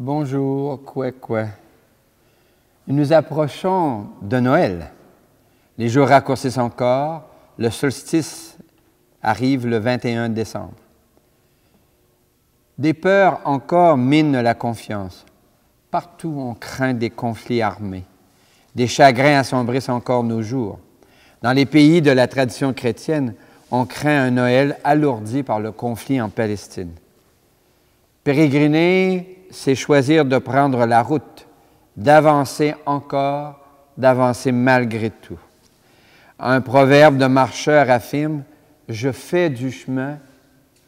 Bonjour, quoi. Nous approchons de Noël. Les jours raccourcissent encore. Le solstice arrive le 21 décembre. Des peurs encore minent la confiance. Partout, on craint des conflits armés. Des chagrins assombrissent encore nos jours. Dans les pays de la tradition chrétienne, on craint un Noël alourdi par le conflit en Palestine. Pérégriner, c'est choisir de prendre la route, d'avancer encore, d'avancer malgré tout. Un proverbe de marcheur affirme « Je fais du chemin,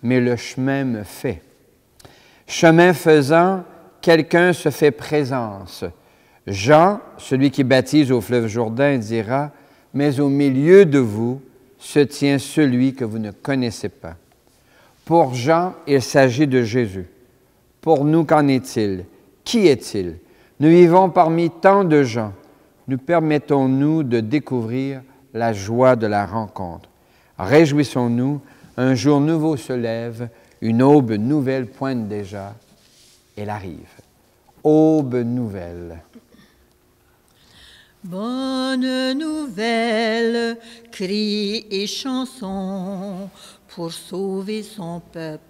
mais le chemin me fait ». Chemin faisant, quelqu'un se fait présence. Jean, celui qui baptise au fleuve Jourdain, dira « Mais au milieu de vous se tient celui que vous ne connaissez pas ». Pour Jean, il s'agit de Jésus. Pour nous, qu'en est-il? Qui est-il? Nous vivons parmi tant de gens. Nous permettons-nous de découvrir la joie de la rencontre. Réjouissons-nous, un jour nouveau se lève, une aube nouvelle pointe déjà. Elle arrive. Aube nouvelle. Bonne nouvelle, cris et chansons pour sauver son peuple.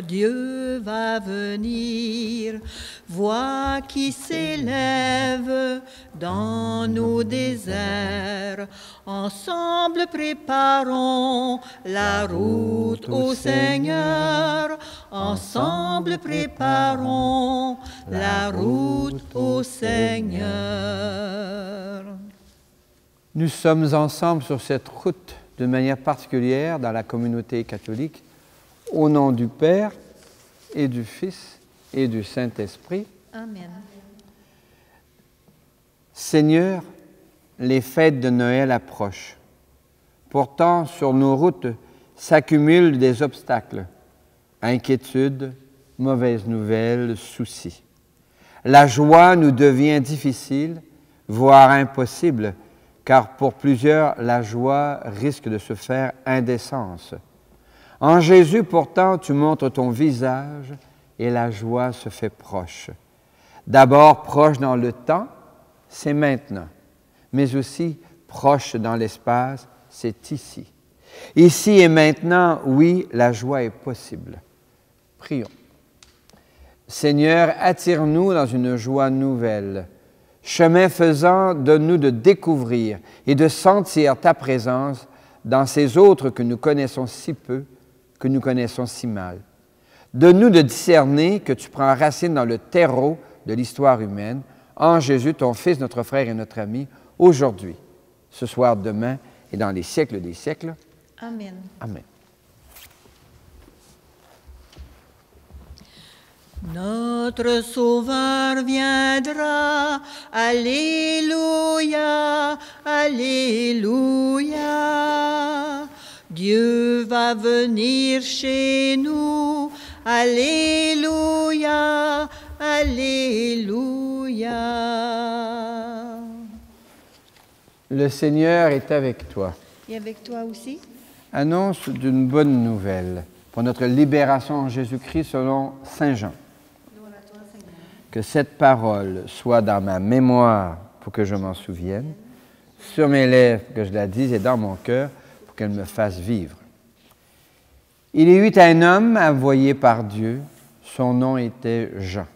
Dieu va venir, voix qui s'élève dans nos déserts. Ensemble préparons la route au Seigneur. Ensemble préparons la route au Seigneur. Nous sommes ensemble sur cette route de manière particulière dans la communauté catholique. Au nom du Père et du Fils et du Saint-Esprit. Amen. Seigneur, les fêtes de Noël approchent. Pourtant, sur nos routes s'accumulent des obstacles, inquiétudes, mauvaises nouvelles, soucis. La joie nous devient difficile, voire impossible, car pour plusieurs, la joie risque de se faire indécence. En Jésus, pourtant, tu montres ton visage et la joie se fait proche. D'abord proche dans le temps, c'est maintenant, mais aussi proche dans l'espace, c'est ici. Ici et maintenant, oui, la joie est possible. Prions. Seigneur, attire-nous dans une joie nouvelle. Chemin faisant, donne-nous de découvrir et de sentir ta présence dans ces autres que nous connaissons si peu, que nous connaissons si mal. Donne-nous de discerner que tu prends racine dans le terreau de l'histoire humaine, en Jésus, ton Fils, notre frère et notre ami, aujourd'hui, ce soir, demain et dans les siècles des siècles. Amen. Amen. Notre Sauveur viendra, Alléluia, Alléluia. Dieu va venir chez nous, Alléluia, Alléluia. Le Seigneur est avec toi. Et avec toi aussi? Annonce d'une bonne nouvelle pour notre libération en Jésus-Christ selon Saint Jean. Que cette parole soit dans ma mémoire pour que je m'en souvienne, sur mes lèvres que je la dise et dans mon cœur pour qu'elle me fasse vivre. Il y eut un homme envoyé par Dieu, son nom était Jean.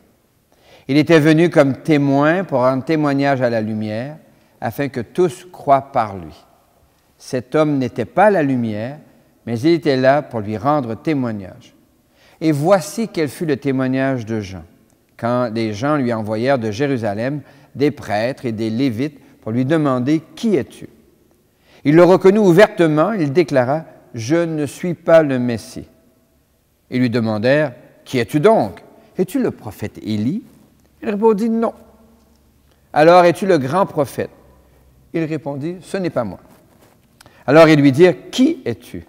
Il était venu comme témoin pour rendre témoignage à la lumière, afin que tous croient par lui. Cet homme n'était pas la lumière, mais il était là pour lui rendre témoignage. Et voici quel fut le témoignage de Jean, quand les gens lui envoyèrent de Jérusalem des prêtres et des Lévites pour lui demander « Qui es-tu » Il le reconnut ouvertement, il déclara « Je ne suis pas le Messie ». Ils lui demandèrent « Qui es-tu donc? Es-tu le prophète Élie » Il répondit « Non ». « Alors es-tu le grand prophète » Il répondit « Ce n'est pas moi ». Alors ils lui dirent « Qui es-tu »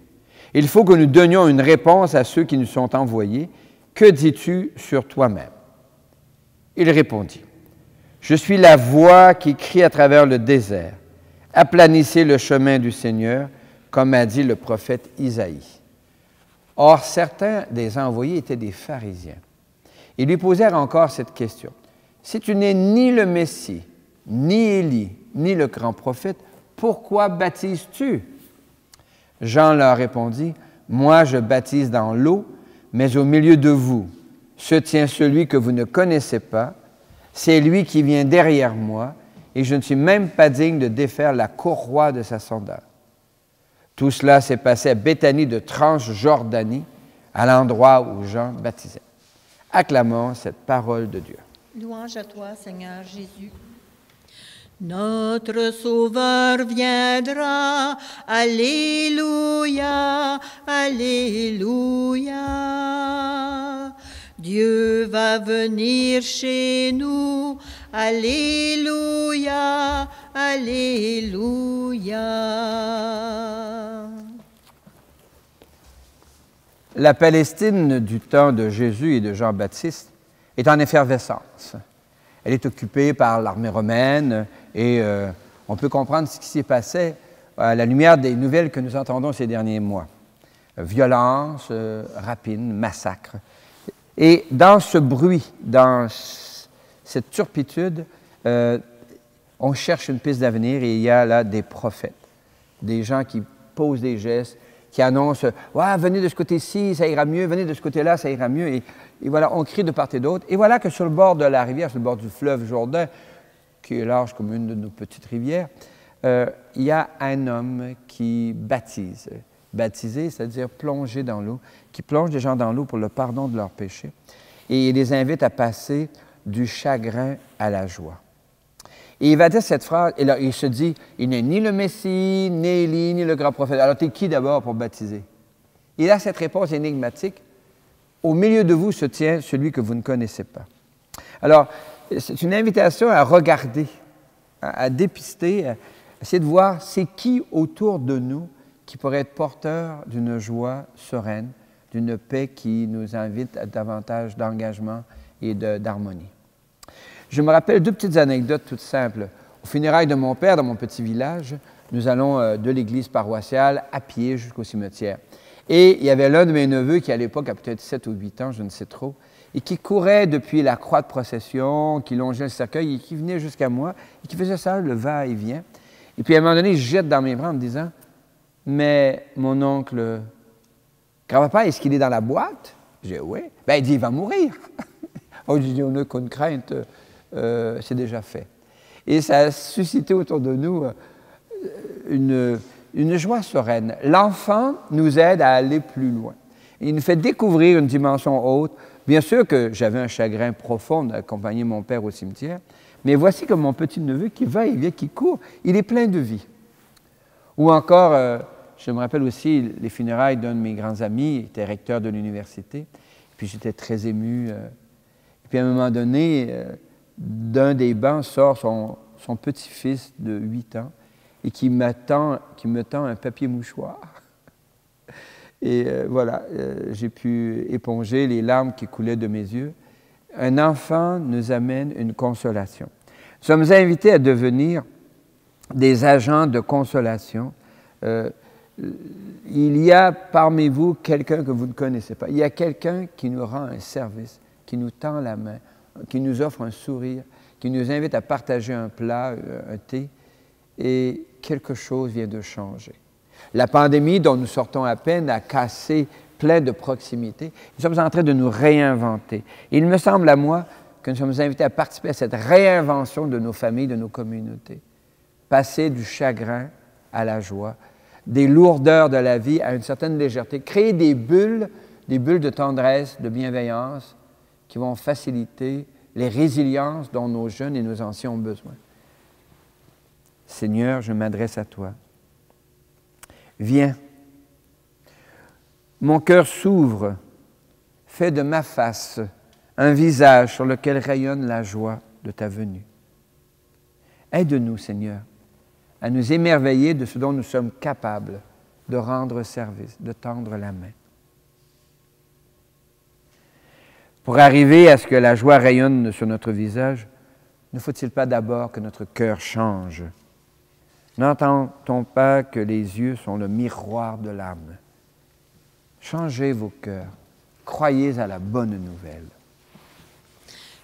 Il faut que nous donnions une réponse à ceux qui nous sont envoyés. Que dis-tu sur toi-même? Il répondit « Je suis la voix qui crie à travers le désert. Aplanissez le chemin du Seigneur, comme a dit le prophète Isaïe. » Or, certains des envoyés étaient des pharisiens. Ils lui posèrent encore cette question. « Si tu n'es ni le Messie, ni Élie, ni le grand prophète, pourquoi baptises-tu? » Jean leur répondit, « Moi je baptise dans l'eau, mais au milieu de vous se tient celui que vous ne connaissez pas, c'est lui qui vient derrière moi, et je ne suis même pas digne de défaire la courroie de sa sandale. » Tout cela s'est passé à Béthanie de Transjordanie, à l'endroit où Jean baptisait. Acclamons cette parole de Dieu. Louange à toi, Seigneur Jésus. Notre Sauveur viendra, Alléluia, Alléluia. Dieu va venir chez nous, Alléluia, Alléluia. La Palestine du temps de Jésus et de Jean-Baptiste est en effervescence. Elle est occupée par l'armée romaine et on peut comprendre ce qui s'y passait à la lumière des nouvelles que nous entendons ces derniers mois. Violence, rapine, massacre. Et dans ce bruit, dans cette turpitude, on cherche une piste d'avenir et il y a là des prophètes, des gens qui posent des gestes, qui annoncent « Ouais, venez de ce côté-ci, ça ira mieux, venez de ce côté-là, ça ira mieux. » Et voilà, on crie de part et d'autre. Et voilà que sur le bord de la rivière, sur le bord du fleuve Jourdain, qui est large comme une de nos petites rivières, il y a un homme qui baptise. Baptiser, c'est-à-dire plonger dans l'eau, qui plonge les gens dans l'eau pour le pardon de leurs péchés. Et il les invite à passer du chagrin à la joie. Et il va dire cette phrase, et là, il se dit, il n'est ni le Messie, ni Élie, ni le grand prophète. Alors, tu es qui d'abord pour baptiser? Il a cette réponse énigmatique. Au milieu de vous se tient celui que vous ne connaissez pas. Alors, c'est une invitation à regarder, à dépister, à essayer de voir c'est qui autour de nous qui pourrait être porteur d'une joie sereine, d'une paix qui nous invite à davantage d'engagement et d'harmonie. Je me rappelle deux petites anecdotes toutes simples. Au funérailles de mon père, dans mon petit village, nous allons de l'église paroissiale à pied jusqu'au cimetière. Et il y avait l'un de mes neveux qui, à l'époque, a peut-être 7 ou 8 ans, je ne sais trop, et qui courait depuis la croix de procession, qui longeait le cercueil et qui venait jusqu'à moi, et qui faisait ça, le va-et-vient. Et puis, à un moment donné, je jette dans mes bras en me disant, « Mais mon oncle, grand-papa, est-ce qu'il est dans la boîte? » J'ai dit, « Oui. » Ben, il dit, « Il va mourir. » Oh, je dis, « On n'a qu'une crainte. C'est déjà fait. » Et ça a suscité autour de nous une joie sereine. L'enfant nous aide à aller plus loin. Il nous fait découvrir une dimension haute. Bien sûr que j'avais un chagrin profond d'accompagner mon père au cimetière, mais voici comme mon petit-neveu qui va et vient, qui court, il est plein de vie. Ou encore, je me rappelle aussi les funérailles d'un de mes grands amis, il était recteur de l'université, puis j'étais très ému. Et puis à un moment donné, d'un des bancs sort son petit-fils de 8 ans et qui me tend un papier mouchoir. Et voilà, j'ai pu éponger les larmes qui coulaient de mes yeux. Un enfant nous amène une consolation. Nous sommes invités à devenir des agents de consolation. Il y a parmi vous quelqu'un que vous ne connaissez pas. Il y a quelqu'un qui nous rend un service, qui nous tend la main, qui nous offre un sourire, qui nous invite à partager un plat, un thé, et quelque chose vient de changer. La pandémie dont nous sortons à peine a cassé plein de proximités. Nous sommes en train de nous réinventer. Et il me semble à moi que nous sommes invités à participer à cette réinvention de nos familles, de nos communautés. Passer du chagrin à la joie, des lourdeurs de la vie à une certaine légèreté. Créer des bulles de tendresse, de bienveillance, qui vont faciliter les résiliences dont nos jeunes et nos anciens ont besoin. Seigneur, je m'adresse à toi. Viens. Mon cœur s'ouvre. Fais de ma face un visage sur lequel rayonne la joie de ta venue. Aide-nous, Seigneur, à nous émerveiller de ce dont nous sommes capables de rendre service, de tendre la main. Pour arriver à ce que la joie rayonne sur notre visage, ne faut-il pas d'abord que notre cœur change? N'entend-on pas que les yeux sont le miroir de l'âme? Changez vos cœurs, croyez à la bonne nouvelle.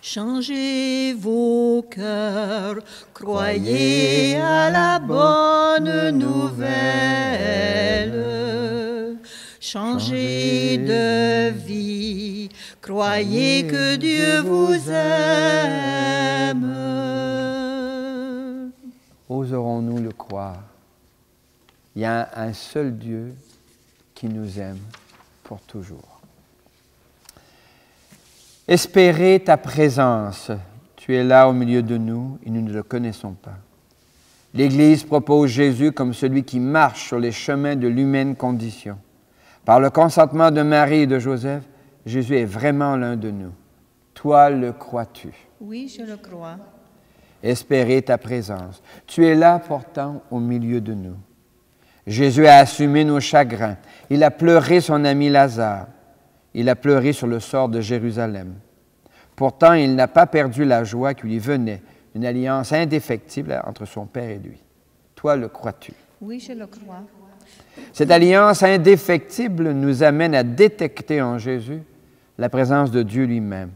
Changez vos cœurs, croyez à la bonne nouvelle. Changez de vie, croyez que Dieu vous aime. Oserons-nous le croire? Il y a un seul Dieu qui nous aime pour toujours. Espérez ta présence. Tu es là au milieu de nous et nous ne le connaissons pas. L'Église propose Jésus comme celui qui marche sur les chemins de l'humaine condition. Par le consentement de Marie et de Joseph, Jésus est vraiment l'un de nous. Toi, le crois-tu? Oui, je le crois. Espérez ta présence. Tu es là pourtant au milieu de nous. Jésus a assumé nos chagrins. Il a pleuré son ami Lazare. Il a pleuré sur le sort de Jérusalem. Pourtant, il n'a pas perdu la joie qui lui venait, une alliance indéfectible entre son Père et lui. Toi, le crois-tu? Oui, je le crois. Cette alliance indéfectible nous amène à détecter en Jésus la présence de Dieu lui-même.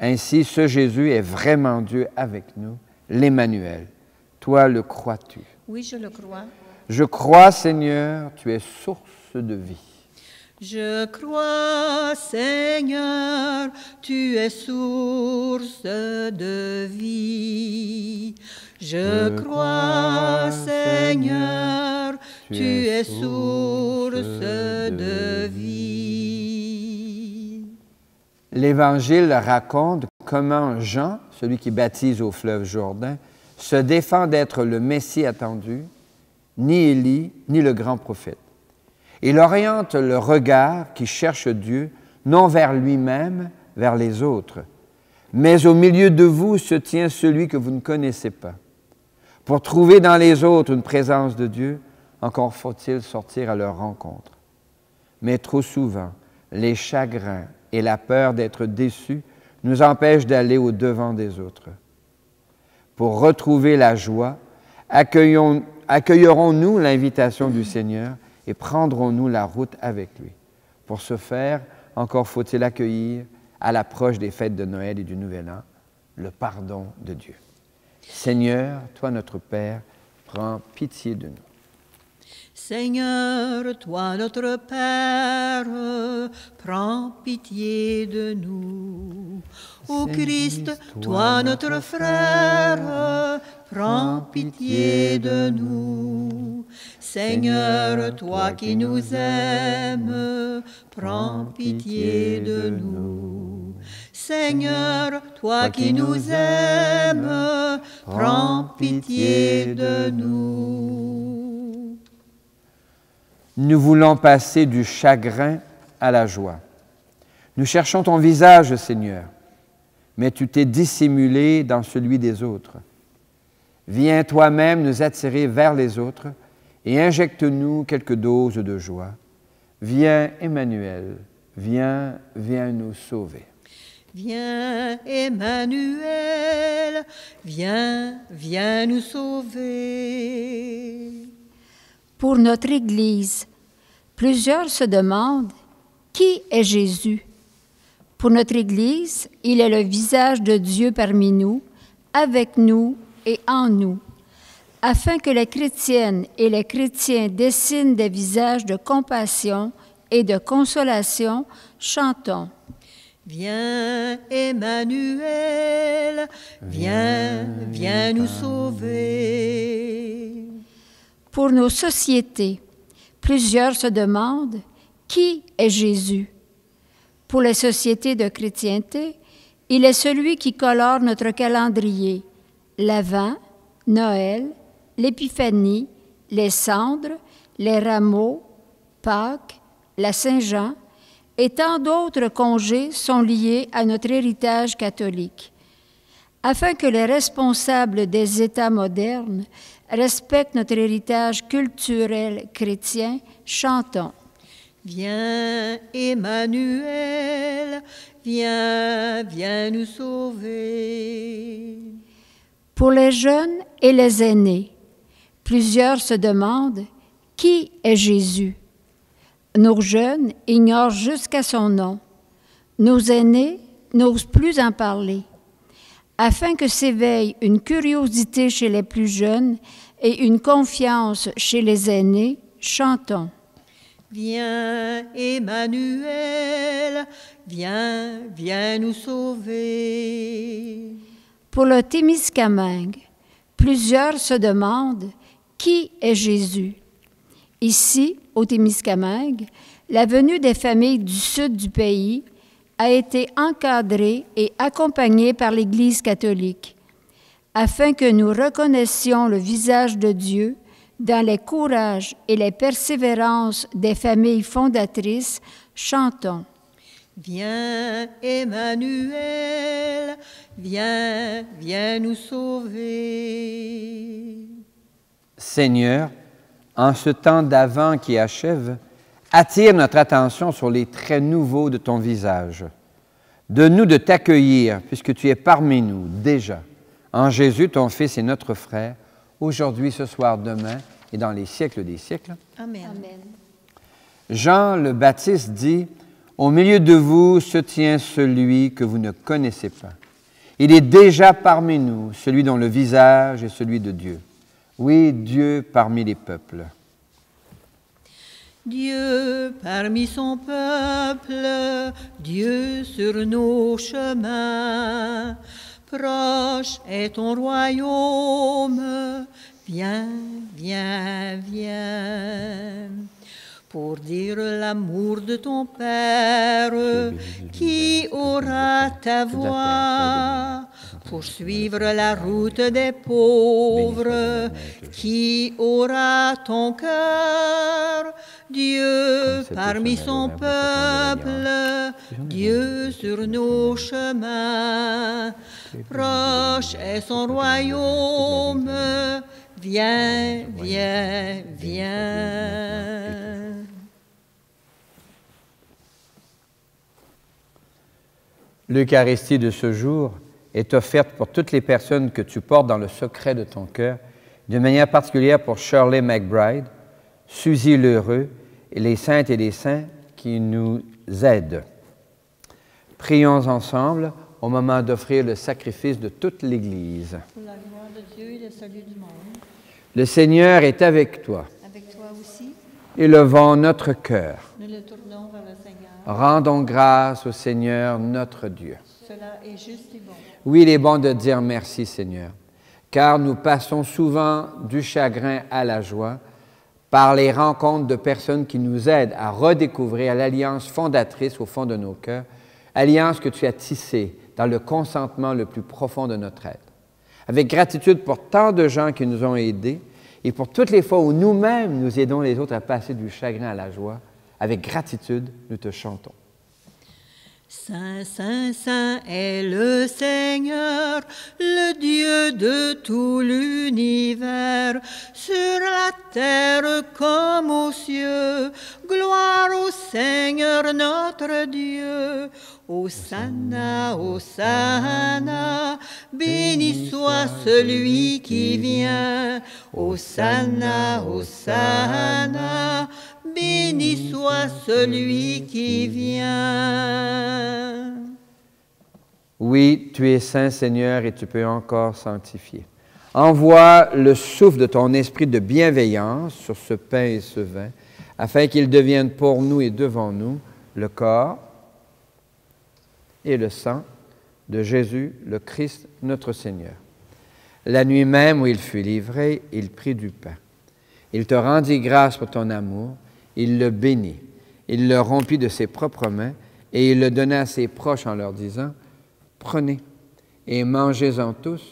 Ainsi, ce Jésus est vraiment Dieu avec nous, l'Emmanuel. Toi, le crois-tu? Oui, je le crois. Je crois, Seigneur, tu es source de vie. Je crois, Seigneur, tu es source de vie. Je crois, Seigneur, tu es source de vie. L'Évangile raconte comment Jean, celui qui baptise au fleuve Jourdain, se défend d'être le Messie attendu, ni Élie, ni le grand prophète. Il oriente le regard qui cherche Dieu, non vers lui-même, vers les autres. Mais au milieu de vous se tient celui que vous ne connaissez pas. Pour trouver dans les autres une présence de Dieu, encore faut-il sortir à leur rencontre. Mais trop souvent, les chagrins et la peur d'être déçus nous empêchent d'aller au-devant des autres. Pour retrouver la joie, accueillerons-nous l'invitation du Seigneur et prendrons-nous la route avec lui. Pour ce faire, encore faut-il accueillir, à l'approche des fêtes de Noël et du Nouvel An, le pardon de Dieu. Seigneur, toi notre Père, prends pitié de nous. Seigneur, toi notre Père, prends pitié de nous. Ô Christ, toi notre frère, prends pitié de nous. Seigneur, toi qui nous aimes, prends pitié de nous. Seigneur, toi qui nous aimes, prends pitié de nous. Nous voulons passer du chagrin à la joie. Nous cherchons ton visage, Seigneur, mais tu t'es dissimulé dans celui des autres. Viens toi-même nous attirer vers les autres et injecte-nous quelques doses de joie. Viens, Emmanuel, viens nous sauver. Viens, Emmanuel, viens nous sauver. Pour notre Église, plusieurs se demandent qui est Jésus. Pour notre Église, il est le visage de Dieu parmi nous, avec nous et en nous, afin que les chrétiennes et les chrétiens dessinent des visages de compassion et de consolation, chantons. Viens, Emmanuel, viens nous sauver. Pour nos sociétés, plusieurs se demandent qui est Jésus. Pour les sociétés de chrétienté, il est celui qui colore notre calendrier, l'Avent, Noël, l'Épiphanie, les cendres, les rameaux, Pâques, la Saint-Jean et tant d'autres congés sont liés à notre héritage catholique. Afin que les responsables des États modernes respectent notre héritage culturel chrétien, chantons. Viens, Emmanuel, viens nous sauver. Pour les jeunes et les aînés, plusieurs se demandent qui est Jésus. Nos jeunes ignorent jusqu'à son nom. Nos aînés n'osent plus en parler. afin que s'éveille une curiosité chez les plus jeunes et une confiance chez les aînés, chantons. Viens, Emmanuel, viens, viens nous sauver. Pour le Témiscamingue, plusieurs se demandent qui est Jésus. Ici, au Témiscamingue, la venue des familles du sud du pays a été encadrée et accompagnée par l'Église catholique, afin que nous reconnaissions le visage de Dieu dans les courages et les persévérances des familles fondatrices. Chantons. Viens, Emmanuel, viens, viens nous sauver. Seigneur, en ce temps d'Avent qui achève, attire notre attention sur les traits nouveaux de ton visage. Donne-nous de t'accueillir, puisque tu es parmi nous déjà, en Jésus, ton Fils et notre frère, aujourd'hui, ce soir, demain et dans les siècles des siècles. Amen. Amen. Jean le Baptiste dit, « Au milieu de vous se tient celui que vous ne connaissez pas. Il est déjà parmi nous, celui dont le visage est celui de Dieu. Oui, Dieu parmi les peuples. » Dieu parmi son peuple, Dieu sur nos chemins, proche est ton royaume, viens, viens, viens. Pour dire l'amour de ton Père, qui aura ta voix, pour suivre la route des pauvres, qui aura ton cœur, Dieu parmi son peuple, Dieu sur nos chemins, proche est son royaume, viens, viens, viens. L'Eucharistie de ce jour est offerte pour toutes les personnes que tu portes dans le secret de ton cœur, de manière particulière pour Shirley McBride, Suzy Lheureux et les saintes et les saints qui nous aident. Prions ensemble au moment d'offrir le sacrifice de toute l'Église. Pour la gloire de Dieu et le salut du monde. Le Seigneur est avec toi. Avec toi aussi, Élevons notre cœur. nous le tournons vers le Seigneur. Rendons grâce au Seigneur notre Dieu. Cela est juste et bon. Oui, il est bon de dire merci, Seigneur, car nous passons souvent du chagrin à la joie par les rencontres de personnes qui nous aident à redécouvrir l'alliance fondatrice au fond de nos cœurs, alliance que tu as tissée dans le consentement le plus profond de notre être. Avec gratitude pour tant de gens qui nous ont aidés et pour toutes les fois où nous-mêmes nous aidons les autres à passer du chagrin à la joie, avec gratitude, nous te chantons. Saint, Saint, Saint est le Seigneur, le Dieu de tout l'univers, sur la terre comme aux cieux. Gloire au Seigneur notre Dieu. Hosanna, Hosanna, béni soit celui qui vient. Hosanna, Hosanna, béni soit celui qui vient. Oui, tu es saint, Seigneur, et tu peux encore sanctifier. Envoie le souffle de ton esprit de bienveillance sur ce pain et ce vin, afin qu'ils deviennent pour nous et devant nous le corps et le sang de Jésus, le Christ, notre Seigneur. La nuit même où il fut livré, il prit du pain. Il te rendit grâce pour ton amour, il le bénit, il le rompit de ses propres mains et il le donna à ses proches en leur disant, « Prenez et mangez-en tous,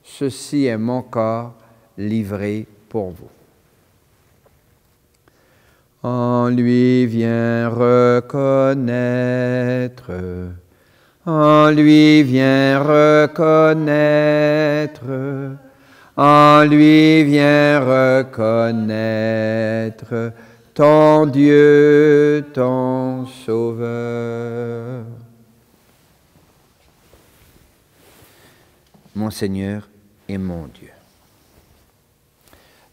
ceci est mon corps livré pour vous. » En lui vient reconnaître, en lui vient reconnaître, en lui vient reconnaître ton Dieu, ton Sauveur. Mon Seigneur et mon Dieu.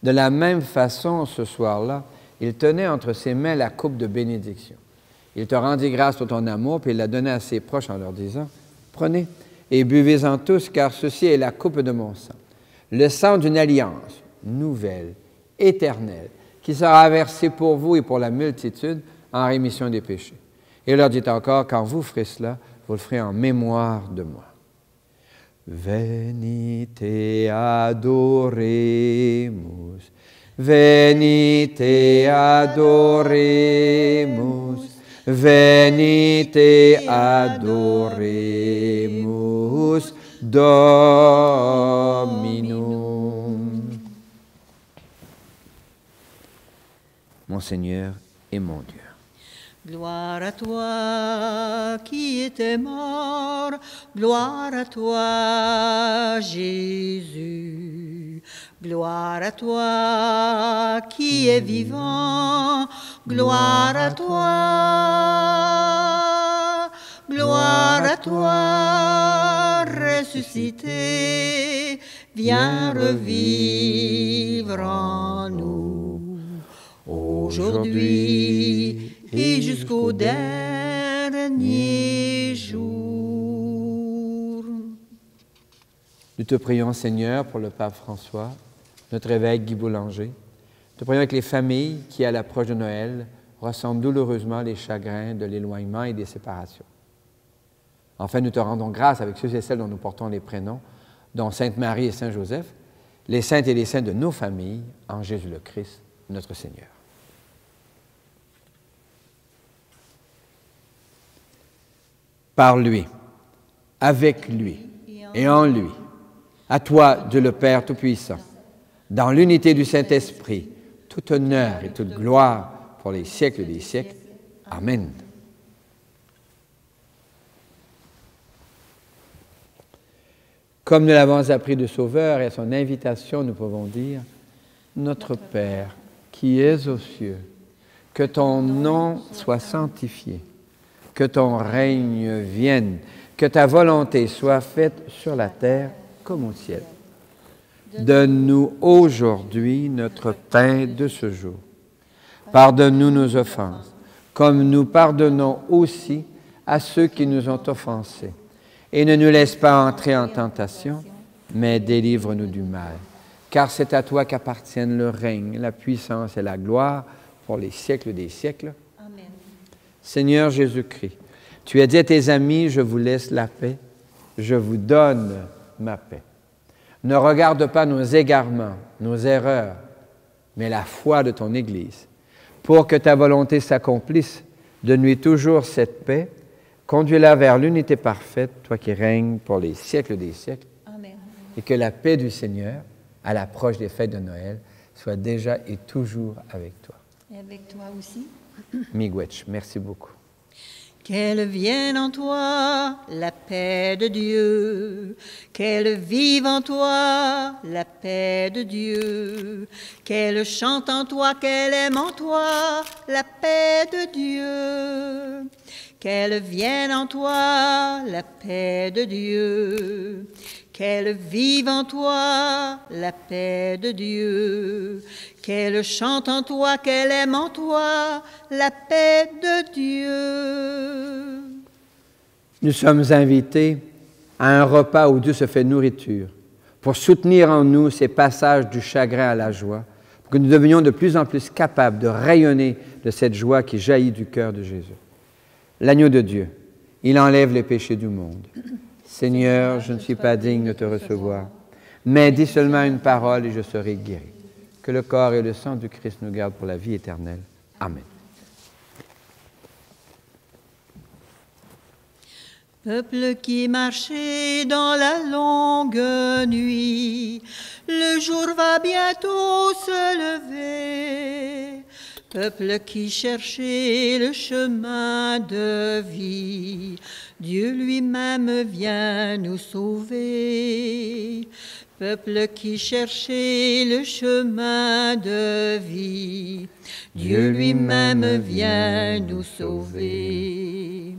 De la même façon, ce soir-là, il tenait entre ses mains la coupe de bénédiction. Il te rendit grâce pour ton amour, puis il la donna à ses proches en leur disant, « Prenez Et buvez-en tous, car ceci est la coupe de mon sang, le sang d'une alliance nouvelle, éternelle, qui sera versé pour vous et pour la multitude en rémission des péchés. Et il leur dit encore, quand vous ferez cela, vous le ferez en mémoire de moi. Venite adoremus, venite adoremus, venite adoremus Dominum. Mon Seigneur et mon Dieu. Gloire à toi qui étais mort, gloire à toi Jésus. Gloire à toi qui es vivant, gloire à toi. Gloire à toi ressuscité, viens revivre en nous. Aujourd'hui et jusqu'au dernier jour. Nous te prions, Seigneur, pour le pape François, notre évêque Guy Boulanger. Nous te prions avec les familles qui, à l'approche de Noël, ressentent douloureusement les chagrins de l'éloignement et des séparations. Enfin, nous te rendons grâce avec ceux et celles dont nous portons les prénoms, dont Sainte Marie et Saint Joseph, les saintes et les saints de nos familles, en Jésus le Christ, notre Seigneur. Par lui, avec lui et en lui, à toi, Dieu le Père Tout-Puissant, dans l'unité du Saint-Esprit, tout honneur et toute gloire pour les siècles des siècles. Amen. Comme nous l'avons appris du Sauveur et à son invitation, nous pouvons dire « Notre Père, qui es aux cieux, que ton nom soit sanctifié. Que ton règne vienne, que ta volonté soit faite sur la terre comme au ciel. Donne-nous aujourd'hui notre pain de ce jour. Pardonne-nous nos offenses, comme nous pardonnons aussi à ceux qui nous ont offensés. Et ne nous laisse pas entrer en tentation, mais délivre-nous du mal. Car c'est à toi qu'appartiennent le règne, la puissance et la gloire pour les siècles des siècles. Seigneur Jésus-Christ, tu as dit à tes amis, je vous laisse la paix, je vous donne ma paix. Ne regarde pas nos égarements, nos erreurs, mais la foi de ton Église. Pour que ta volonté s'accomplisse, donne-lui toujours cette paix, conduis-la vers l'unité parfaite, toi qui règnes pour les siècles des siècles. Amen. Et que la paix du Seigneur, à l'approche des fêtes de Noël, soit déjà et toujours avec toi. Et avec toi aussi. Miigwech, merci beaucoup. Qu'elle vienne en toi la paix de Dieu, qu'elle vive en toi la paix de Dieu, qu'elle chante en toi, qu'elle aime en toi la paix de Dieu, qu'elle vienne en toi la paix de Dieu, qu'elle vive en toi la paix de Dieu, qu'elle chante en toi, qu'elle aime en toi la paix de Dieu. Nous sommes invités à un repas où Dieu se fait nourriture pour soutenir en nous ces passages du chagrin à la joie, pour que nous devenions de plus en plus capables de rayonner de cette joie qui jaillit du cœur de Jésus. L'agneau de Dieu, il enlève les péchés du monde. Seigneur, je ne suis pas digne de te recevoir, mais dis seulement une parole et je serai guéri. Que le corps et le sang du Christ nous gardent pour la vie éternelle. Amen. Peuple qui marchait dans la longue nuit, le jour va bientôt se lever. Peuple qui cherchait le chemin de vie, Dieu lui-même vient nous sauver. Peuple qui cherchait le chemin de vie, Dieu lui-même vient nous sauver.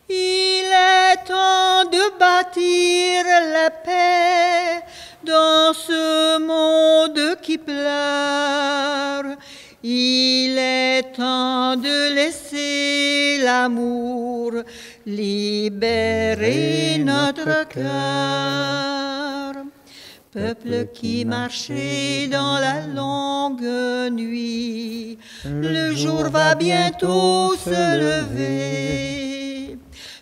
Il est temps de bâtir la paix dans ce monde qui pleure. Il est temps de laisser l'amour pour libérer notre cœur. Peuple qui marchait dans la longue nuit, le jour va bientôt se lever.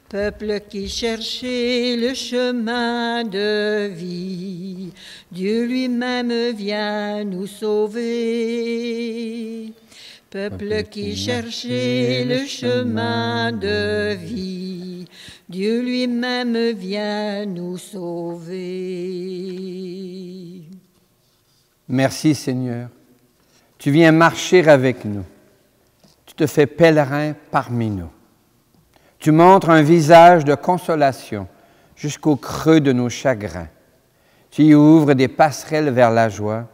Peuple qui cherchait le chemin de vie, Dieu lui-même vient nous sauver. Peuple qui cherchait le chemin de vie, Dieu lui-même vient nous sauver. Merci Seigneur, tu viens marcher avec nous, tu te fais pèlerin parmi nous. Tu montres un visage de consolation jusqu'au creux de nos chagrins. Tu y ouvres des passerelles vers la joie.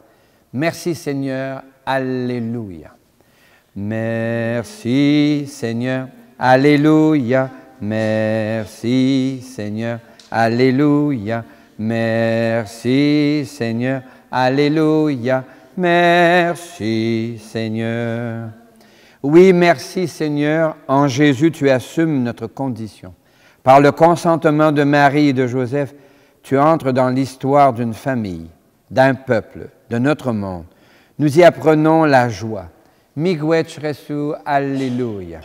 Merci Seigneur, Alléluia. Merci Seigneur, Alléluia. Merci Seigneur, Alléluia. Merci Seigneur, Alléluia. Merci Seigneur. Oui, merci Seigneur, en Jésus tu assumes notre condition. Par le consentement de Marie et de Joseph, tu entres dans l'histoire d'une famille, d'un peuple, de notre monde. Nous y apprenons la joie. Miigwech Resu, Alléluia.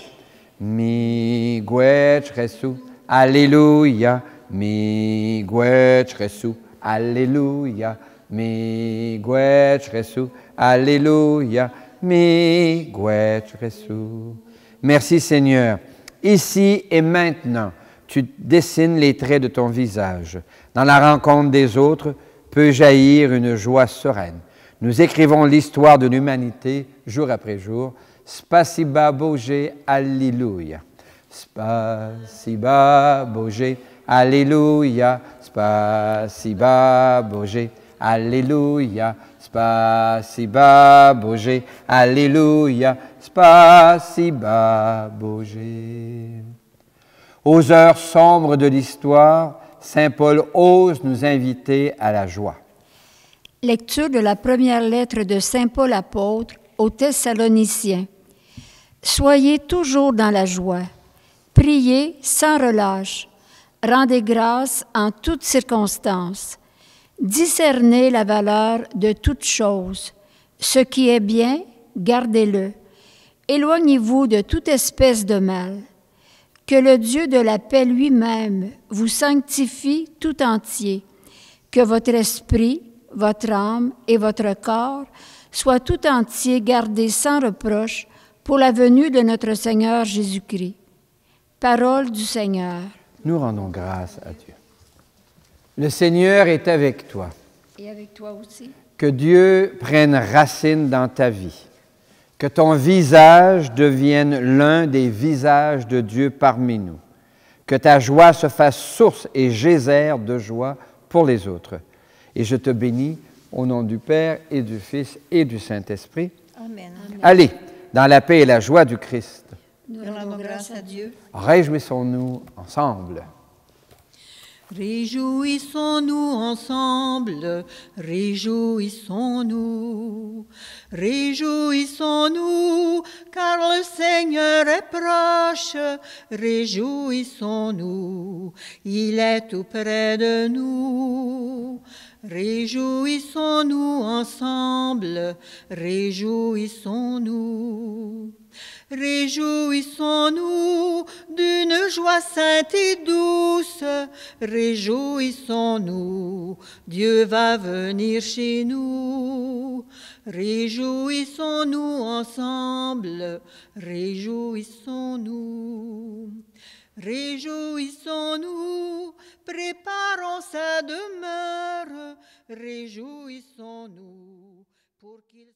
Miigwech Resu, Alléluia. Miigwech Resu, Alléluia. Miigwech Resu, Alléluia. Miigwech Resu. Merci Seigneur. Ici et maintenant, tu dessines les traits de ton visage. Dans la rencontre des autres peut jaillir une joie sereine. Nous écrivons l'histoire de l'humanité jour après jour. Spasiba Bože, Alléluia. Spasiba Bože, Alléluia. Spasiba Bože, Alléluia. Spasiba Bože, Alléluia. Spasiba Bože. Aux heures sombres de l'histoire, Saint Paul ose nous inviter à la joie. Lecture de la première lettre de Saint Paul apôtre aux Thessaloniciens. Soyez toujours dans la joie. Priez sans relâche. Rendez grâce en toutes circonstances. Discernez la valeur de toutes choses. Ce qui est bien, gardez-le. Éloignez-vous de toute espèce de mal. Que le Dieu de la paix lui-même vous sanctifie tout entier. Que votre esprit, votre âme et votre corps soient tout entiers gardés sans reproche pour la venue de notre Seigneur Jésus-Christ. Parole du Seigneur. Nous rendons grâce à Dieu. Le Seigneur est avec toi. Et avec toi aussi. Que Dieu prenne racine dans ta vie. Que ton visage devienne l'un des visages de Dieu parmi nous. Que ta joie se fasse source et geyser de joie pour les autres. Et je te bénis au nom du Père et du Fils et du Saint-Esprit. Amen. Allez, dans la paix et la joie du Christ. Nous rendons grâce à Dieu. Réjouissons-nous ensemble. Réjouissons-nous ensemble, réjouissons-nous, réjouissons-nous, car le Seigneur est proche, réjouissons-nous, il est tout près de nous. Réjouissons-nous ensemble, réjouissons-nous. Réjouissons-nous d'une joie sainte et douce, réjouissons-nous, Dieu va venir chez nous. Réjouissons-nous ensemble, réjouissons-nous. Réjouissons-nous, préparons sa demeure, réjouissons-nous pour qu'il